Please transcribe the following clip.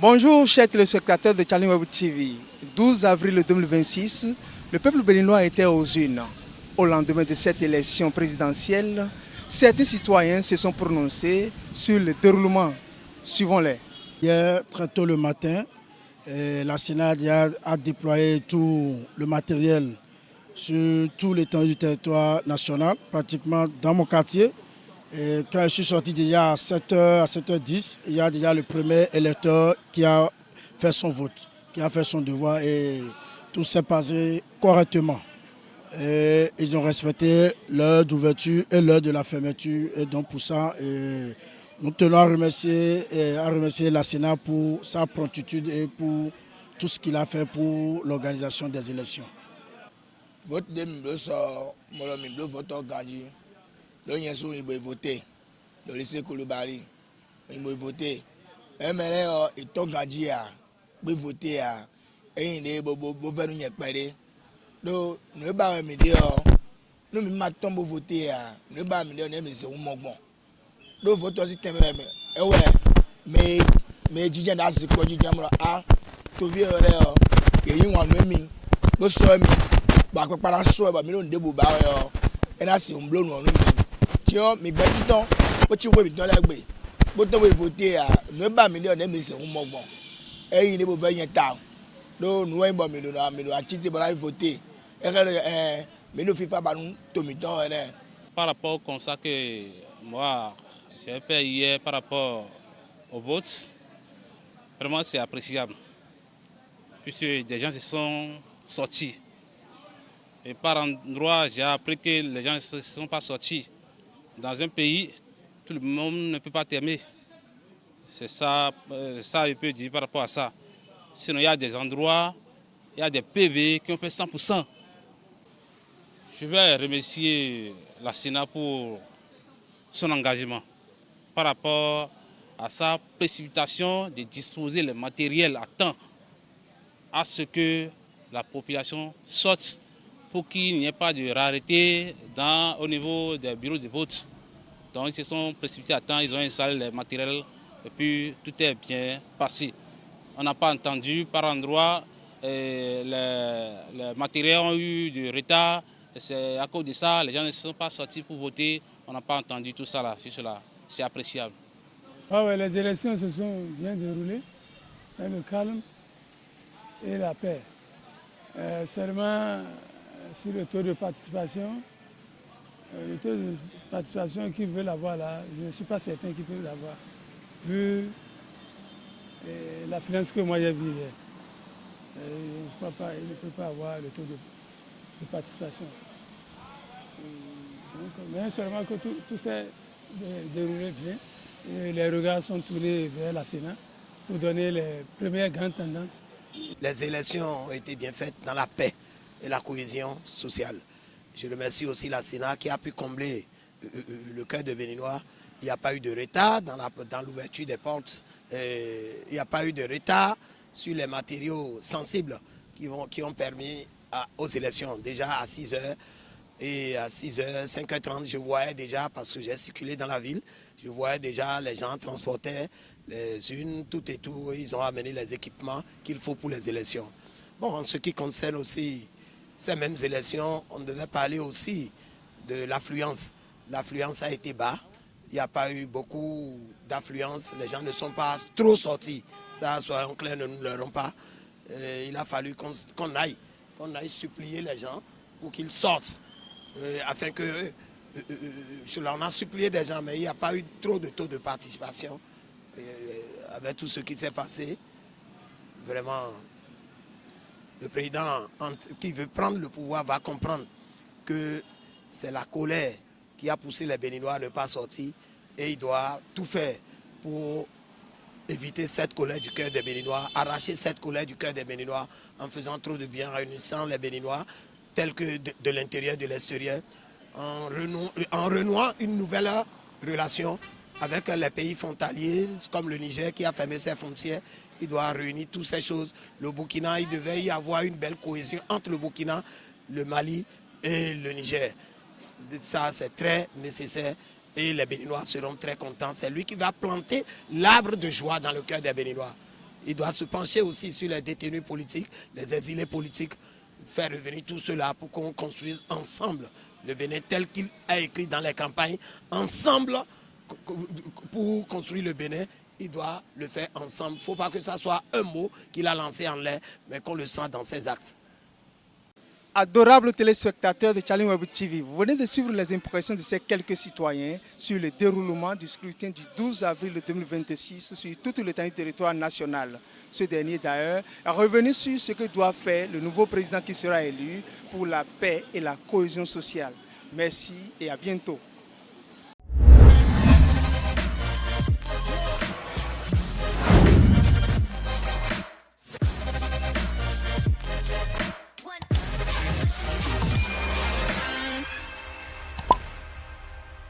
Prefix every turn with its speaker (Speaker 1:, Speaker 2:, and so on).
Speaker 1: Bonjour chers téléspectateurs de Challenge Web TV. 12 avril 2026, le peuple béninois était aux urnes. Au lendemain de cette élection présidentielle, certains citoyens se sont prononcés sur le déroulement. Suivons-les.
Speaker 2: Hier, très tôt le matin, la Sénat a déployé tout le matériel sur tout l'étendue du territoire national, pratiquement dans mon quartier. Et quand je suis sorti déjà à 7h, à 7h10, il y a déjà le premier électeur qui a fait son vote, qui a fait son devoir et tout s'est passé correctement. Et ils ont respecté l'heure d'ouverture et l'heure de la fermeture. Et donc pour ça, nous tenons à remercier la Sénat pour sa promptitude et pour tout ce qu'il a fait pour l'organisation des élections.
Speaker 3: Vote de Miblo sort, Molo Miblo vote Gandhi. Le Yensu il peut voter. Le lycée Koulibaly, il peut voter. MLA et ton Gandhi a peut voter à. Et il est beau faire une épée. Donc ne pas me dire, nous m'attendons pour voter à. Ne pas me dire, mais c'est un moment. Donc vote aussi t'aimes. Eh ouais, mais Didier n'a pas quoi Didier moi ah. Tu viens là, et il va me mis. Le soir bah quoi par soir bah million de bouba et là c'est un bleu non tiens mais ben temps tu vois dans la gbe bo to voter à ne pas million mais c'est un moment et il est pour venir tard donc nous un bon million à titre pour voter et mais nous FIFA ba nous tomiton
Speaker 4: par rapport au constat que moi j'ai fait hier par rapport au vote, vraiment c'est appréciable puisque des gens se sont sortis. Et par endroit, j'ai appris que les gens ne se sont pas sortis. Dans un pays, tout le monde ne peut pas t'aimer. C'est ça, je peux dire par rapport à ça. Sinon, il y a des endroits, il y a des PV qui ont fait 100%. Je vais remercier la Sénat pour son engagement par rapport à sa précipitation de disposer le matériel à temps à ce que la population sorte pour qu'il n'y ait pas de rareté au niveau des bureaux de vote. Donc ils se sont précipités à temps, ils ont installé les matériels et puis tout est bien passé. On n'a pas entendu par endroit, les matériels ont eu du retard, c'est à cause de ça, les gens ne se sont pas sortis pour voter, on n'a pas entendu tout ça là, c'est appréciable.
Speaker 5: Ah ouais, les élections se sont bien déroulées dans le calme et la paix. Seulement sur le taux de participation, qu'ils veulent avoir là, je ne suis pas certain qu'ils peuvent l'avoir, vu la finance que moi j'ai vue hier. Il ne peut pas avoir le taux de participation. Mais seulement que tout s'est déroulé bien et les regards sont tournés vers la Sénat pour donner les premières grandes tendances.
Speaker 3: Les élections ont été bien faites dans la paix et la cohésion sociale. Je remercie aussi la Sénat qui a pu combler le cœur de Béninois. Il n'y a pas eu de retard dans l'ouverture des portes. Il n'y a pas eu de retard sur les matériaux sensibles qui ont permis aux élections. Déjà à 6h et à 6h, 5h30, je voyais déjà, parce que j'ai circulé dans la ville, je voyais déjà les gens transportaient les unes, tout et tout. Ils ont amené les équipements qu'il faut pour les élections. Bon, en ce qui concerne aussi ces mêmes élections, on devait parler aussi de l'affluence. L'affluence a été bas. Il n'y a pas eu beaucoup d'affluence. Les gens ne sont pas trop sortis. Ça, soyons clairs, ne nous leurrons pas. Il a fallu qu'on aille supplier les gens pour qu'ils sortent. Afin que... on a supplié des gens, mais il n'y a pas eu trop de taux de participation. Avec tout ce qui s'est passé, vraiment... Le président qui veut prendre le pouvoir va comprendre que c'est la colère qui a poussé les Béninois à ne pas sortir et il doit tout faire pour éviter cette colère du cœur des Béninois, arracher cette colère du cœur des Béninois en faisant trop de bien, en réunissant les Béninois tels que de l'intérieur, de l'extérieur, en renouant une nouvelle relation avec les pays frontaliers comme le Niger qui a fermé ses frontières. Il doit réunir toutes ces choses. Le Burkina, il devait y avoir une belle cohésion entre le Burkina, le Mali et le Niger. Ça, c'est très nécessaire et les Béninois seront très contents. C'est lui qui va planter l'arbre de joie dans le cœur des Béninois. Il doit se pencher aussi sur les détenus politiques, les exilés politiques, faire revenir tout cela pour qu'on construise ensemble le Bénin tel qu'il a écrit dans les campagnes. Ensemble, pour construire le Bénin, il doit le faire ensemble. Il ne faut pas que ça soit un mot qu'il a lancé en l'air, mais qu'on le sent dans ses actes.
Speaker 1: Adorables téléspectateurs de Challenge Web TV, vous venez de suivre les impressions de ces quelques citoyens sur le déroulement du scrutin du 12 avril 2026 sur tout le territoire national. Ce dernier, d'ailleurs, est revenu sur ce que doit faire le nouveau président qui sera élu pour la paix et la cohésion sociale. Merci et à bientôt.